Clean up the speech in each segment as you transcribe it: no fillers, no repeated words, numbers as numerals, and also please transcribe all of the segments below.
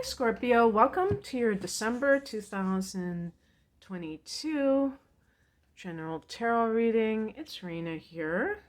Hi, Scorpio. Welcome to your December 2022 general tarot reading. It's Rena here.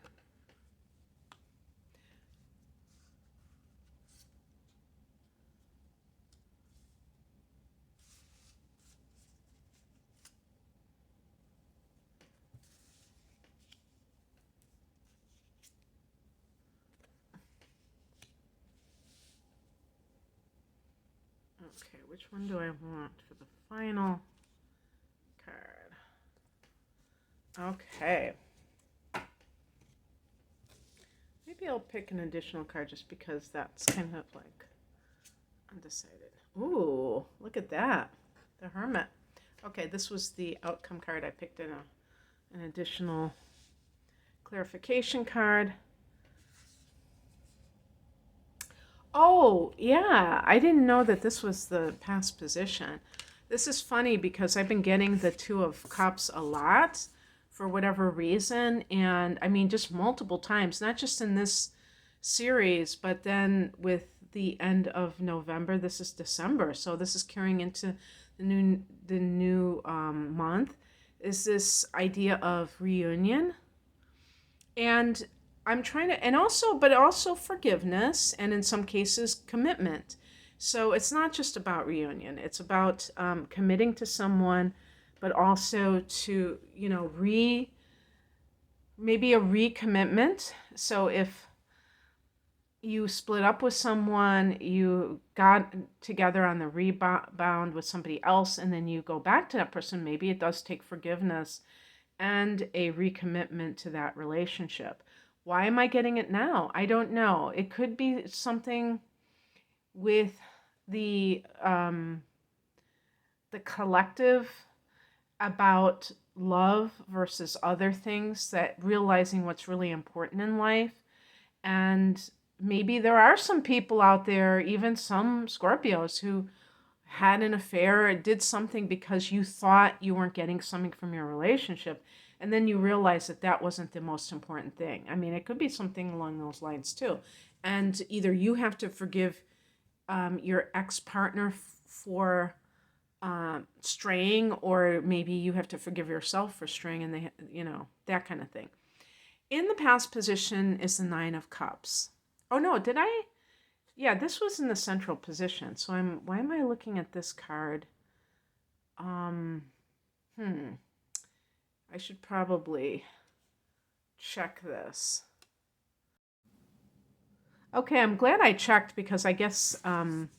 Okay, which one do I want for the final card? Okay. Maybe I'll pick an additional card just because that's kind of like undecided. Ooh, look at that. The Hermit. Okay, this was the outcome card. I picked an additional clarification card. Oh, yeah. I didn't know that this was the past position. This is funny because I've been getting the Two of Cups a lot for whatever reason. And I mean, just multiple times, not just in this series, but then with the end of November, this is December. So this is carrying into the new month. Is this idea of reunion? And I'm trying to, and also, but also forgiveness, and in some cases, commitment. So it's not just about reunion, it's about committing to someone, but also to, maybe a recommitment. So if you split up with someone, you got together on the rebound with somebody else, and then you go back to that person, maybe it does take forgiveness and a recommitment to that relationship. Why am I getting it now? I don't know. It could be something with the collective about love versus other things, that realizing what's really important in life. And maybe there are some people out there, even some Scorpios, who had an affair or did something because you thought you weren't getting something from your relationship, and then you realize that that wasn't the most important thing. I mean, it could be something along those lines too. And either you have to forgive your ex-partner for straying, or maybe you have to forgive yourself for straying, and that kind of thing. In the past position is the Nine of Cups. Oh no, did I? Yeah, this was in the central position. So why am I looking at this card? Um, I should probably check this. Okay, I'm glad I checked because I guess the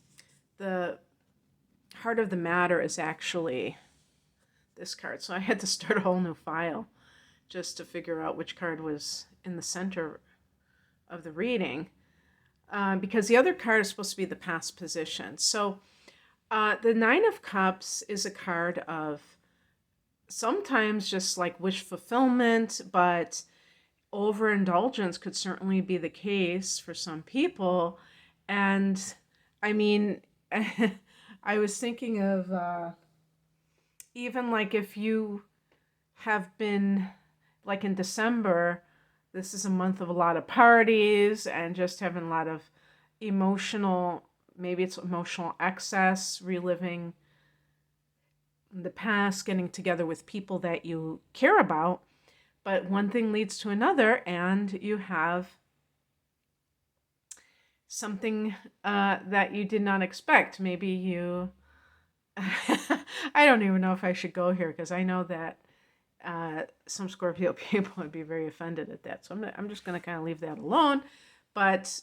heart of the matter is actually this card. So I had to start a whole new file just to figure out which card was in the center of the reading. Because the other card is supposed to be the past position. So the Nine of Cups is a card of sometimes just like wish fulfillment, but overindulgence could certainly be the case for some people. And I mean, I was thinking of even like if you have been, like in December, this is a month of a lot of parties and just having a lot of emotional, maybe it's emotional excess, reliving the past, getting together with people that you care about. But one thing leads to another, and you have something that you did not expect. Maybe you, I don't even know if I should go here because I know that some Scorpio people would be very offended at that. So I'm just going to kind of leave that alone. But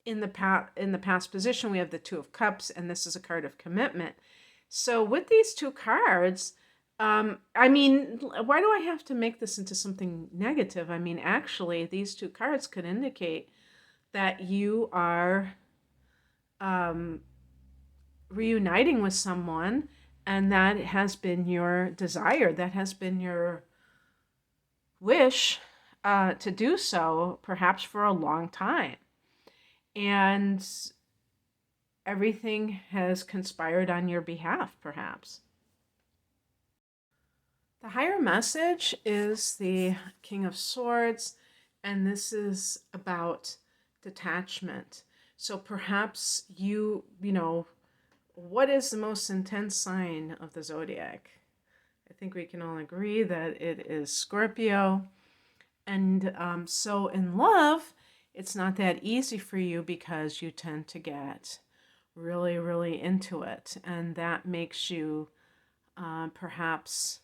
in the past position, we have the Two of Cups, and this is a card of commitment. So with these two cards, I mean, why do I have to make this into something negative? I mean, actually, these two cards could indicate that you are reuniting with someone, and that has been your desire, that has been your wish to do so, perhaps for a long time. And everything has conspired on your behalf, perhaps. The higher message is the King of Swords, and this is about detachment. So perhaps you what is the most intense sign of the zodiac? I think we can all agree that it is Scorpio. And so in love, it's not that easy for you because you tend to get really, really into it. And that makes you perhaps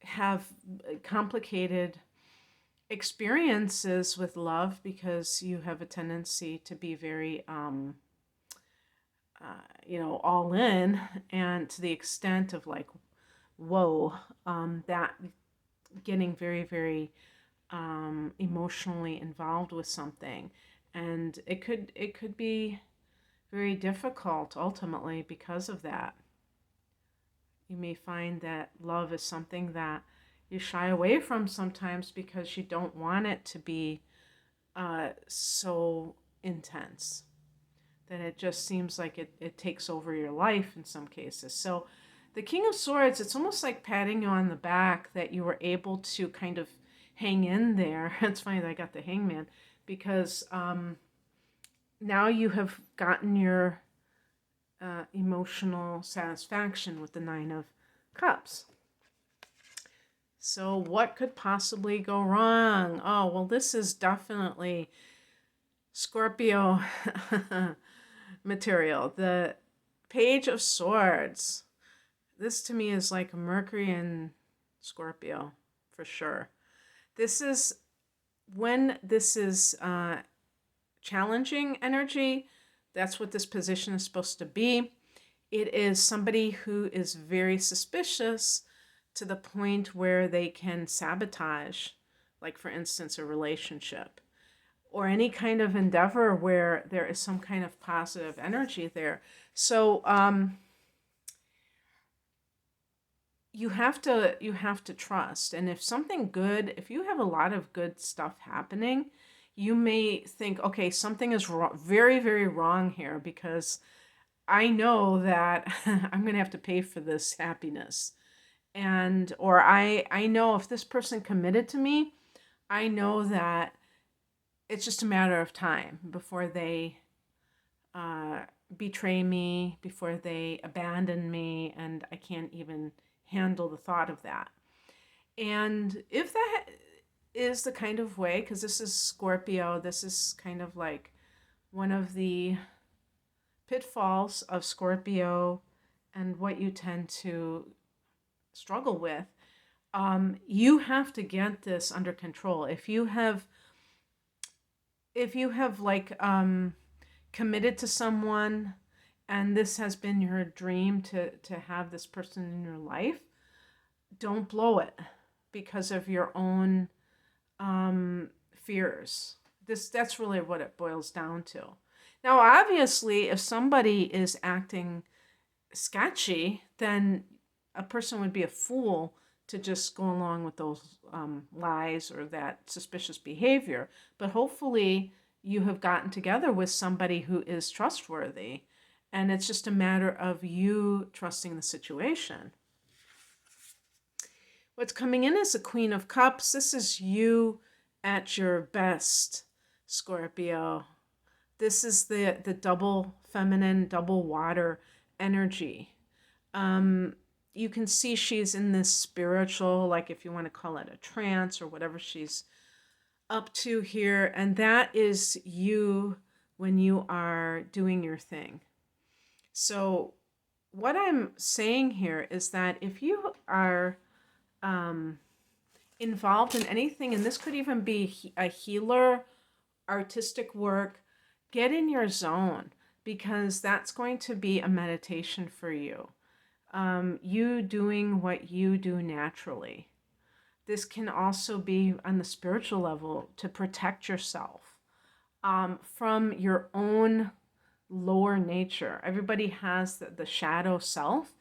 have complicated experiences with love because you have a tendency to be very, all in, and to the extent of like, whoa, that getting very, very emotionally involved with something, and it could be very difficult ultimately because of that. You may find that love is something that you shy away from sometimes because you don't want it to be so intense that it just seems like it takes over your life in some cases. So the King of Swords, it's almost like patting you on the back that you were able to kind of hang in there. It's funny that I got the Hangman because now you have gotten your emotional satisfaction with the Nine of Cups. So what could possibly go wrong? Oh, well, this is definitely Scorpio material. The Page of Swords. This to me is like Mercury and Scorpio for sure. This is when this is challenging energy. That's what this position is supposed to be. It is somebody who is very suspicious to the point where they can sabotage, like for instance, a relationship or any kind of endeavor where there is some kind of positive energy there. So you have to trust. And if you have a lot of good stuff happening, you may think, okay, something is very, very wrong here because I know that I'm going to have to pay for this happiness. Or I know if this person committed to me, I know that it's just a matter of time before they betray me, before they abandon me, and I can't even handle the thought of that. And if that is the kind of way, because this is Scorpio, this is kind of like one of the pitfalls of Scorpio and what you tend to struggle with, you have to get this under control. If you have like committed to someone and this has been your dream to have this person in your life, don't blow it because of your own fears. That's really what it boils down to. Now, obviously, if somebody is acting sketchy, then a person would be a fool to just go along with those lies or that suspicious behavior. But hopefully, you have gotten together with somebody who is trustworthy, and it's just a matter of you trusting the situation. What's coming in is the Queen of Cups. This is you at your best, Scorpio. This is the double feminine, double water energy. You can see she's in this spiritual, like if you want to call it a trance or whatever she's up to here. And that is you when you are doing your thing. So what I'm saying here is that if you are involved in anything, and this could even be a healer, artistic work, get in your zone because that's going to be a meditation for you. You doing what you do naturally. This can also be on the spiritual level to protect yourself from your own lower nature. Everybody has the shadow self,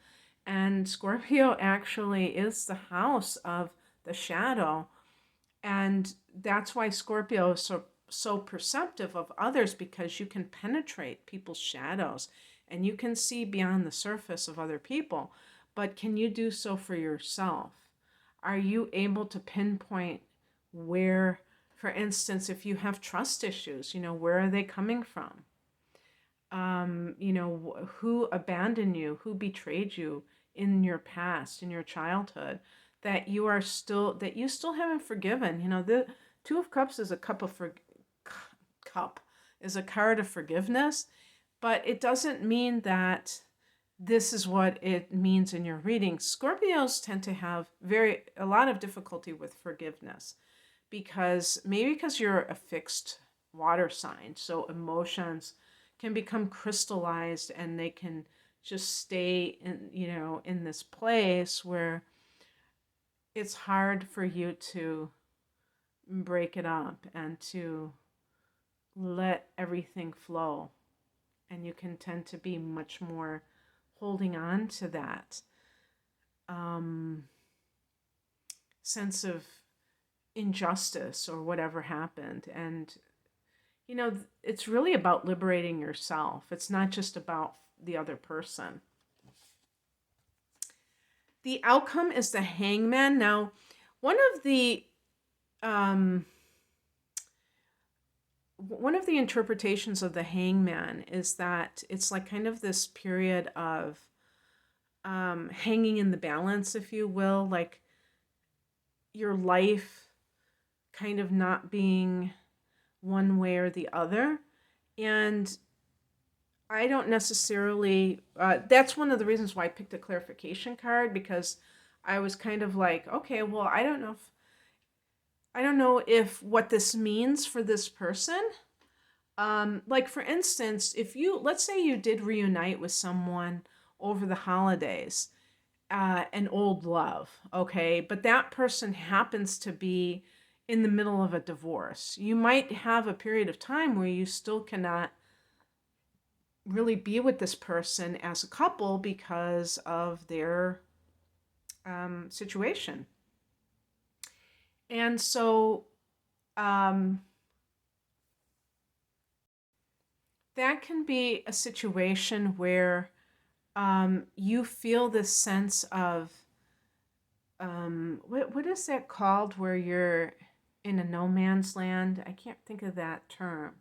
and Scorpio actually is the house of the shadow. And that's why Scorpio is so perceptive of others, because you can penetrate people's shadows and you can see beyond the surface of other people. But can you do so for yourself? Are you able to pinpoint where, for instance, if you have trust issues, where are they coming from? who abandoned you, who betrayed you in your past, in your childhood, that you still haven't forgiven. The Two of Cups is a cup is a card of forgiveness, but it doesn't mean that this is what it means in your reading. Scorpios tend to have a lot of difficulty with forgiveness because you're a fixed water sign, so emotions can become crystallized and they can just stay in this place where it's hard for you to break it up and to let everything flow, and you can tend to be much more holding on to that sense of injustice or whatever happened. And it's really about liberating yourself. It's not just about the other person. The outcome is the Hangman. Now, one of the interpretations of the Hangman is that it's like kind of this period of hanging in the balance, if you will, like your life kind of not being one way or the other. And I don't necessarily, that's one of the reasons why I picked a clarification card, because I was kind of like, okay, well, I don't know if what this means for this person. Like for instance, let's say you did reunite with someone over the holidays, an old love, okay, but that person happens to be in the middle of a divorce. You might have a period of time where you still cannot really be with this person as a couple because of their situation. And so that can be a situation where you feel this sense of what is that called, where you're in a no man's land? I can't think of that term.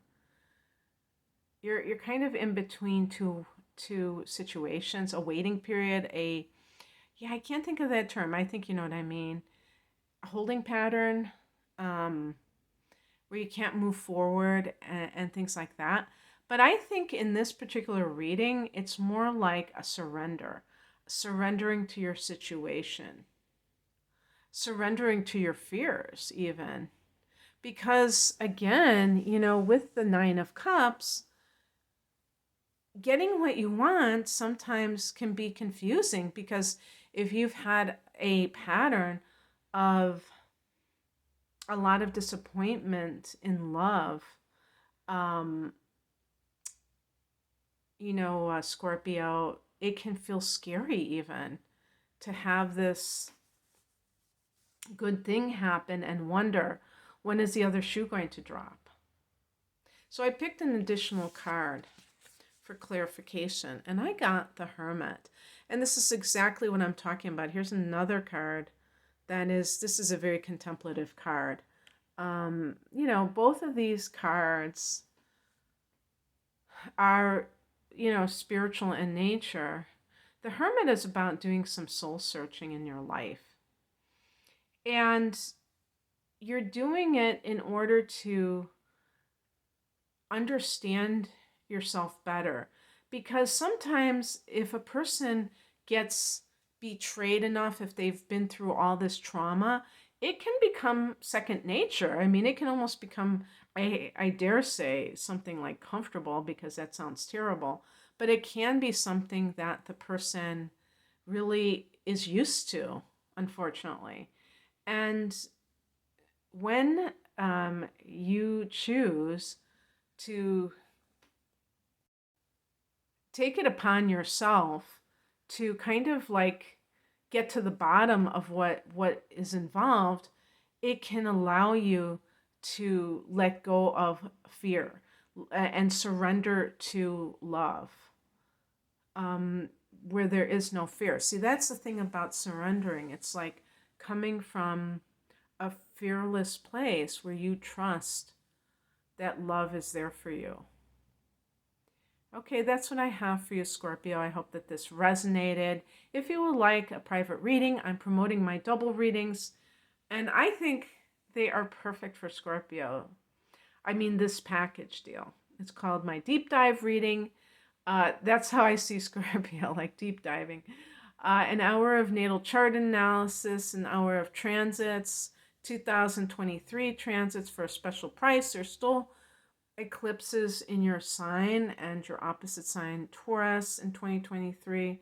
You're kind of in between two situations, a waiting period, I can't think of that term. I think you know what I mean. A holding pattern, where you can't move forward and things like that. But I think in this particular reading, it's more like a surrendering to your situation, surrendering to your fears, even. Because again, with the Nine of Cups, getting what you want sometimes can be confusing, because if you've had a pattern of a lot of disappointment in love, Scorpio, it can feel scary even to have this good thing happen and wonder, when is the other shoe going to drop? So I picked an additional card for clarification, and I got the Hermit. And this is exactly what I'm talking about. Here's another card this is a very contemplative card. Both of these cards are, spiritual in nature. The Hermit is about doing some soul searching in your life. And you're doing it in order to understand yourself better. Because sometimes if a person gets betrayed enough, if they've been through all this trauma, it can become second nature. I mean, it can almost become, I dare say, something like comfortable, because that sounds terrible. But it can be something that the person really is used to, unfortunately. And when you choose to take it upon yourself to kind of like get to the bottom of what is involved, it can allow you to let go of fear and surrender to love, where there is no fear. See, that's the thing about surrendering. It's like coming from a fearless place where you trust that love is there for you. Okay, that's what I have for you, Scorpio. I hope that this resonated. If you would like a private reading, I'm promoting my double readings, and I think they are perfect for Scorpio. I mean, this package deal. It's called my deep dive reading. That's how I see Scorpio, like deep diving. An hour of natal chart analysis, an hour of transits, 2023 transits for a special price. There's still eclipses in your sign and your opposite sign, Taurus, in 2023,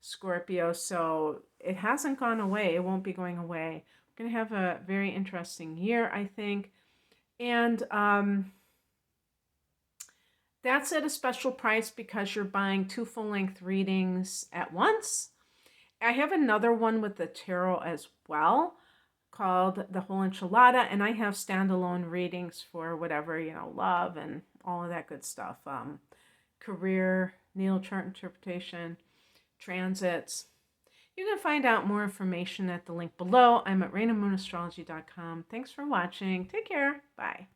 Scorpio. So it hasn't gone away. It won't be going away. We're going to have a very interesting year, I think. And that's at a special price because you're buying 2 full-length readings at once. I have another one with the tarot as well called The Whole Enchilada, and I have standalone readings for whatever, love and all of that good stuff. Career, natal chart interpretation, transits. You can find out more information at the link below. I'm at RainaMoonAstrology.com. Thanks for watching. Take care. Bye.